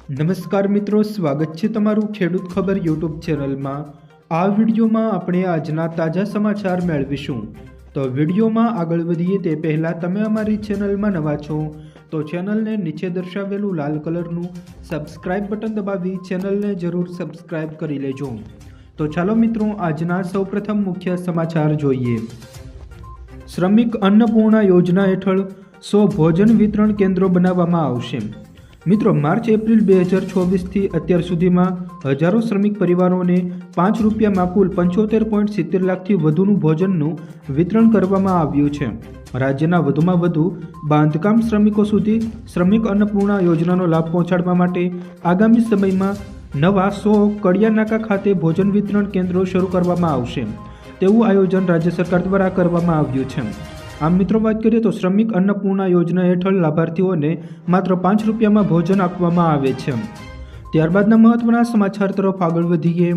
નમસ્કાર મિત્રો, સ્વાગત છે તમારું ખેડૂત ખબર યુટ્યુબ ચેનલમાં। આ વિડીયોમાં આપણે આજના તાજા સમાચાર મેળવીશું। તો વિડીયોમાં આગળ વધીએ તે પહેલાં તમે અમારી ચેનલમાં નવા છો તો ચેનલને નીચે દર્શાવેલું લાલ કલરનું સબસ્ક્રાઇબ બટન દબાવી ચેનલને જરૂર સબસ્ક્રાઇબ કરી લેજો। તો ચાલો મિત્રો, આજના સૌપ્રથમ મુખ્ય સમાચાર જોઈએ। શ્રમિક અન્નપૂર્ણા યોજના હેઠળ 100 ભોજન વિતરણ કેન્દ્રો બનાવવામાં આવશે। મિત્રો, માર્ચ એપ્રિલ 2024થી અત્યાર સુધીમાં હજારો શ્રમિક પરિવારોને ₹5 કુલ 75.70 લાખથી વધુનું ભોજનનું વિતરણ કરવામાં આવ્યું છે। રાજ્યના વધુમાં વધુ બાંધકામ શ્રમિકો સુધી શ્રમિક અન્નપૂર્ણા યોજનાનો લાભ પહોંચાડવા માટે આગામી સમયમાં નવા 100 કડિયા નાકા ખાતે ભોજન વિતરણ કેન્દ્રો શરૂ કરવામાં આવશે તેવું આયોજન રાજ્ય સરકાર દ્વારા કરવામાં આવ્યું છે। આમ મિત્રો, વાત કરીએ તો શ્રમિક અન્નપૂર્ણા યોજના હેઠળ લાભાર્થીઓને માત્ર ₹5 ભોજન આપવામાં આવે છે। ત્યારબાદના મહત્વના સમાચાર તરફ આગળ વધીએ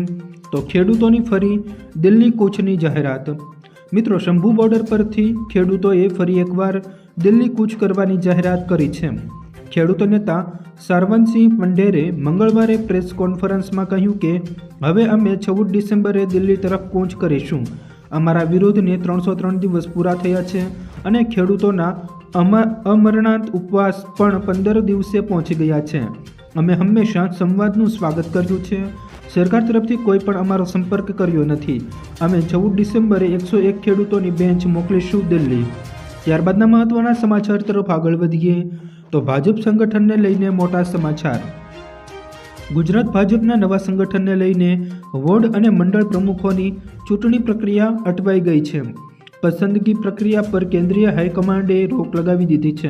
તો ખેડૂતોની ફરી દિલ્હી કૂચની જાહેરાત। મિત્રો, શંભુ બોર્ડર પરથી ખેડૂતોએ ફરી એકવાર દિલ્હી કૂચ કરવાની જાહેરાત કરી છે। ખેડૂતો નેતા સારવનસિંહ પંઢેરે મંગળવારે પ્રેસ કોન્ફરન્સમાં કહ્યું કે હવે અમે 14 ડિસેમ્બરે દિલ્હી તરફ કૂચ કરીશું। અમારા વિરોધને 303 દિવસ પૂરા થયા છે અને ખેડૂતોના અમરનાથ ઉપવાસ પણ 15 દિવસે પહોંચી ગયા છે। અમે હંમેશા સંવાદનું સ્વાગત કર્યું છે। સરકાર તરફથી કોઈ પણ અમારો સંપર્ક કર્યો નથી। અમે 14 ડિસેમ્બરે 101 ખેડૂતોની બેન્ચ મોકલીશું દિલ્હી। ત્યારબાદના મહત્વના સમાચાર તરફ આગળ વધીએ તો ભાજપ સંગઠનને લઈને મોટા સમાચાર। ગુજરાત ભાજપના નવા સંગઠનને લઈને વોર્ડ અને મંડળ પ્રમુખોની ચૂંટણી પ્રક્રિયા અટવાઈ ગઈ છે। પસંદગી પ્રક્રિયા પર કેન્દ્રીય હાઈકમાન્ડે રોક લગાવી દીધી છે।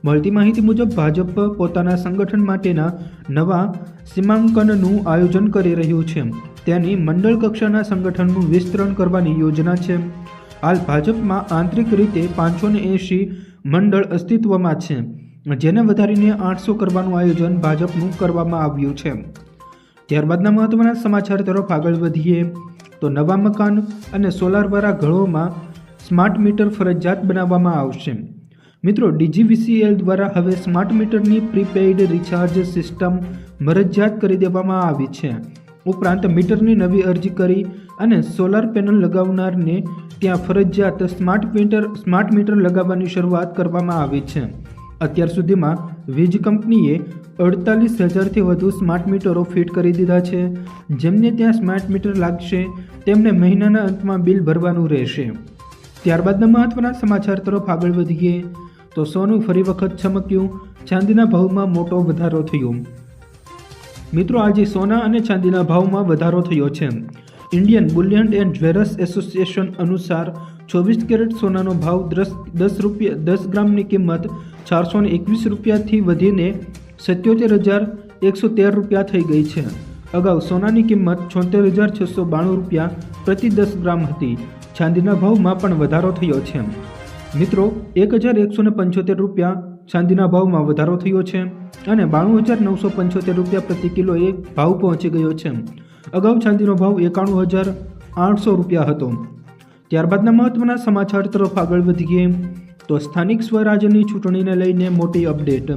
મળતી માહિતી મુજબ ભાજપ પોતાના સંગઠન માટેના નવા સીમાંકનનું આયોજન કરી રહ્યું છે। તેની મંડળ કક્ષાના સંગઠનનું વિસ્તરણ કરવાની યોજના છે। હાલ ભાજપમાં આંતરિક રીતે 580 મંડળ અસ્તિત્વમાં છે, જેને વધારીને 800 કરવાનું આયોજન ભાજપનું કરવામાં આવ્યું છે। ત્યારબાદના મહત્વના સમાચાર તરફ આગળ વધીએ તો નવા મકાન અને સોલારવાળા ઘરોમાં સ્માર્ટ મીટર ફરજિયાત બનાવવામાં આવશે। મિત્રો, DGVCL દ્વારા હવે સ્માર્ટ મીટરની પ્રીપેઇડ રિચાર્જ સિસ્ટમ ફરજિયાત કરી દેવામાં આવી છે। ઉપરાંત મીટરની નવી અરજી કરી અને સોલાર પેનલ લગાવનારને ત્યાં ફરજિયાત સ્માર્ટ મીટર લગાવવાની શરૂઆત કરવામાં આવી છે। અત્યાર સુધીમાં વીજ કંપનીએ 48,000થી વધુ સ્માર્ટ મીટરો ફિટ કરી દીધા છે। જેમને ત્યાં સ્માર્ટ મીટર લાગશે તેમને મહિનાના અંતમાં બિલ ભરવાનું રહેશે। ત્યારબાદના મહત્વના સમાચાર તરફ આગળ વધીએ તો સોનું ફરી વખત ચમક્યું, ચાંદીના ભાવમાં મોટો વધારો થયો। મિત્રો, આજે સોના અને ચાંદીના ભાવમાં વધારો થયો છે। Indian Boolean and jewellers association અનુસાર 24 કેરેટ સોનાનો ભાવ 10 ગ્રામની કિંમત ₹421થી વધીને ₹77,113 થઈ ગઈ છે। અગાઉ સોનાની કિંમત ₹76,692 પ્રતિ 10 ગ્રામ હતી। ચાંદીના ભાવમાં પણ વધારો થયો છે। મિત્રો, ₹1,175 ચાંદીના ભાવમાં વધારો થયો છે અને ₹92,975 પ્રતિ કિલોએ ભાવ પહોંચી ગયો છે। અગાઉ ચાંદીનો ભાવ ₹91,800 હતો। ત્યારબાદના મહત્વના સમાચાર તરફ આગળ વધીએ તો સ્થાનિક સ્વરાજ્યની ચૂંટણીને લઈને મોટી અપડેટ।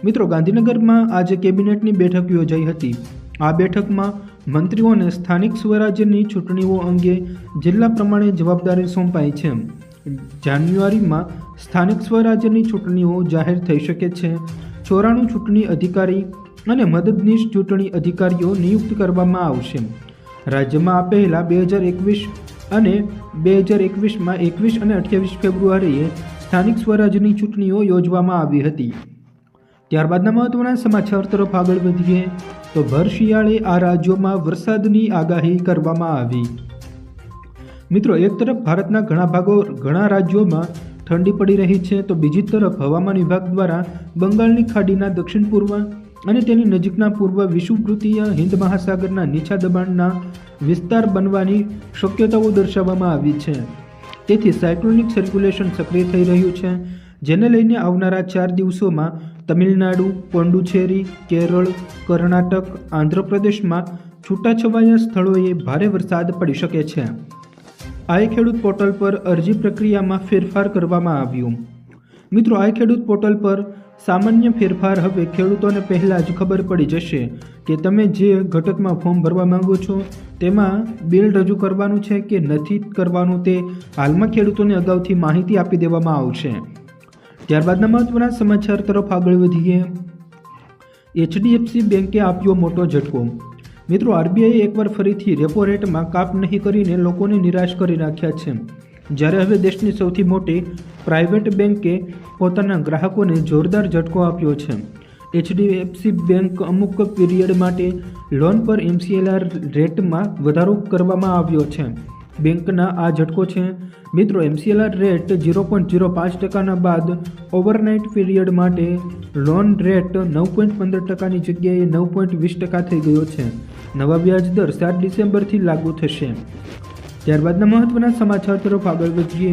મિત્રો, ગાંધીનગરમાં આજે કેબિનેટની બેઠક યોજાઈ હતી। આ બેઠકમાં મંત્રીઓને સ્થાનિક સ્વરાજ્યની ચૂંટણીઓ અંગે જિલ્લા પ્રમાણે જવાબદારી સોંપાઈ છે। જાન્યુઆરીમાં સ્થાનિક સ્વરાજ્યની ચૂંટણીઓ જાહેર થઈ શકે છે। 94 ચૂંટણી અધિકારી અને મદદનીશ ચૂંટણી અધિકારીઓ નિયુક્ત કરવામાં આવશે। રાજ્યમાં આ પહેલાં 2021 અને 2021માં 21 અને 28 ફેબ્રુઆરીએ સ્થાનિક સ્વરાજ્યની ચૂંટણીઓ યોજવામાં આવી હતી। ત્યારબાદના મહત્વના સમાચાર તરફ આગળ વધીએ તો ભર શિયાળે આ રાજ્યોમાં વરસાદની આગાહી કરવામાં આવી। મિત્રો, એક તરફ ભારતના ઘણા રાજ્યોમાં ઠંડી પડી રહી છે તો બીજી તરફ હવામાન વિભાગ દ્વારા બંગાળની ખાડીના દક્ષિણ પૂર્વ અને તેની નજીકના પૂર્વ વિષુવવૃત્તીય હિન્દ મહાસાગરના નીચા દબાણના વિસ્તાર બનવાની શક્યતાઓ દર્શાવવામાં આવી છે। તેથી સાયક્લોનિક સર્ક્યુલેશન સક્રિય થઈ રહ્યું છે, જેને લઈને આવનારા 4 દિવસોમાં તમિલનાડુ, પોંડુચેરી, કેરળ, કર્ણાટક, આંધ્રપ્રદેશમાં છૂટાછવાયા સ્થળોએ ભારે વરસાદ પડી શકે છે। આઈ ખેડૂત પોર્ટલ પર અરજી પ્રક્રિયામાં ફેરફાર કરવામાં આવ્યો। મિત્રો, આઈ ખેડૂત પોર્ટલ પર સામાન્ય ફેરફાર હવે ખેડૂતોને પહેલાં જ ખબર પડી જશે કે તમે જે ઘટકમાં ફોર્મ ભરવા માંગો છો તેમાં બિલ રજૂ કરવાનું છે કે નથી કરવાનું તે હાલમાં ખેડૂતોને અગાઉથી માહિતી આપી દેવામાં આવશે। ત્યારબાદના મહત્વના સમાચાર તરફ આગળ વધીએ। HDFC બેંકે આપ્યો મોટો ઝટકો। મિત્રો, RBIએ એકવાર ફરીથી રેપો રેટમાં કાપ નહીં કરીને લોકોને નિરાશ કરી નાખ્યા છે। જ્યારે હવે દેશની સૌથી મોટી પ્રાઇવેટ બેંકે પોતાના ગ્રાહકોને જોરદાર ઝટકો આપ્યો છે। HDFC બેંક અમુક પીરિયડ માટે લોન પર MCLR રેટમાં વધારો કરવામાં આવ્યો છે। બેંકના આ ઝટકો છે। મિત્રો, MCLR રેટ 0.05% બાદ ઓવરનાઇટ પીરિયડ માટે લોન રેટ 9.15%ની જગ્યાએ 9.20% થઈ ગયો છે। નવા વ્યાજ દર 7 ડિસેમ્બરથી લાગુ થશે। ત્યારબાદના મહત્વના સમાચાર તરફ આગળ વધીએ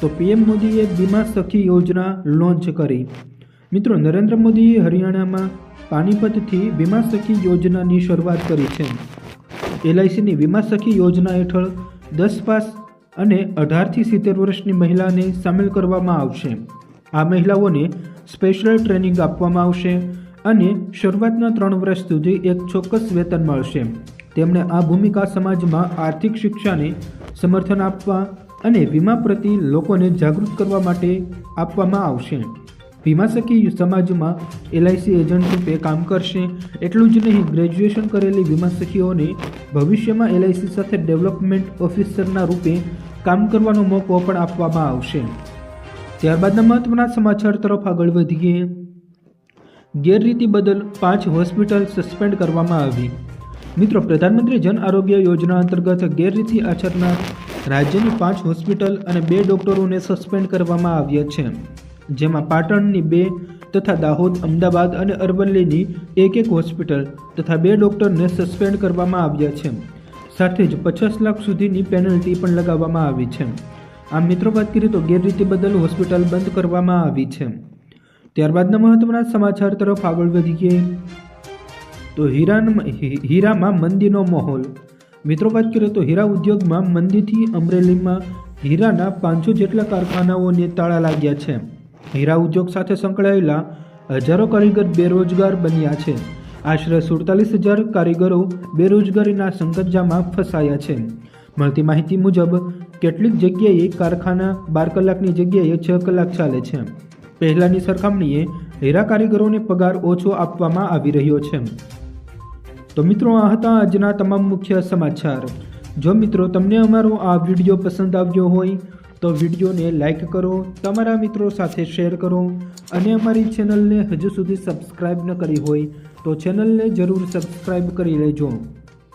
તો PM મોદીએ બીમા સખી યોજના લોન્ચ કરી। મિત્રો, નરેન્દ્ર મોદીએ હરિયાણામાં પાનીપતથી બીમા સખી યોજનાની શરૂઆત કરી છે। LICની બીમા સખી યોજના હેઠળ 10 પાસ અને 18થી 70 વર્ષની મહિલાને સામેલ કરવામાં આવશે। આ મહિલાઓને સ્પેશિયલ ટ્રેનિંગ આપવામાં આવશે અને શરૂઆતના 3 વર્ષ સુધી એક ચોક્કસ વેતન મળશે। તેમણે આ ભૂમિકા સમાજમાં આર્થિક શિક્ષાને સમર્થન આપવા અને વીમા પ્રતિ લોકોને જાગૃત કરવા માટે આપવામાં આવશે। વીમા સખી સમાજમાં LIC એજન્ટ રૂપે કામ કરશે। એટલું જ નહીં, ગ્રેજ્યુએશન કરેલી વીમા સખીઓને ભવિષ્યમાં LIC સાથે ડેવલપમેન્ટ ઓફિસરના રૂપે કામ કરવાનો મોકો પણ આપવામાં આવશે। ત્યારબાદના મહત્વના સમાચાર તરફ આગળ વધીએ। ગેરરીતિ બદલ 5 હોસ્પિટલ સસ્પેન્ડ કરવામાં આવી। મિત્રો, પ્રધાનમંત્રી જન આરોગ્ય યોજના અંતર્ગત ગેરરીતિ આચરનાર રાજ્યની 5 હોસ્પિટલ અને 2 ડોક્ટરોને સસ્પેન્ડ કરવામાં આવ્યા છે। જેમાં પાટણની 2 તથા દાહોદ, અમદાવાદ અને અરવલ્લીની 1 હોસ્પિટલ તથા 2 ડોક્ટરને સસ્પેન્ડ કરવામાં આવ્યા છે। સાથે જ 50 લાખ સુધીની પેનલ્ટી પણ લગાવવામાં આવી છે। આમ મિત્રો, વાત કરીએ તો ગેરરીતિ બદલ હોસ્પિટલ બંધ કરવામાં આવી છે। ત્યારબાદના મહત્વના સમાચાર તરફ આગળ વધીએ તો હીરામાં મંદીનો માહોલ। મિત્રો, વાત કરીએ તો હીરા ઉદ્યોગમાં મંદીથી અમરેલીમાં હીરાના 500 જેટલા કારખાનાઓને તાળા લાગ્યા છે। હીરા ઉદ્યોગ સાથે સંકળાયેલા હજારો કારીગર બેરોજગાર બન્યા છે। આશરે 47,000 કારીગરો બેરોજગારીના સંકટજામાં ફસાયા છે। મળતી માહિતી મુજબ કેટલીક જગ્યાએ કારખાના 12 કલાકની જગ્યાએ 6 કલાક ચાલે છે। પહેલાંની સરખામણીએ હીરા કારીગરોને પગાર ઓછો આપવામાં આવી રહ્યો છે। તો મિત્રો, આ હતા આજના તમામ મુખ્ય સમાચાર। જો મિત્રો તમને અમારો આ વિડીયો પસંદ આવ્યો હોય તો વિડીયોને લાઇક કરો, તમારા મિત્રો સાથે શેર કરો અને અમારી ચેનલને હજુ સુધી સબસ્ક્રાઈબ ન કરી હોય તો ચેનલને જરૂર સબસ્ક્રાઈબ કરી લેજો।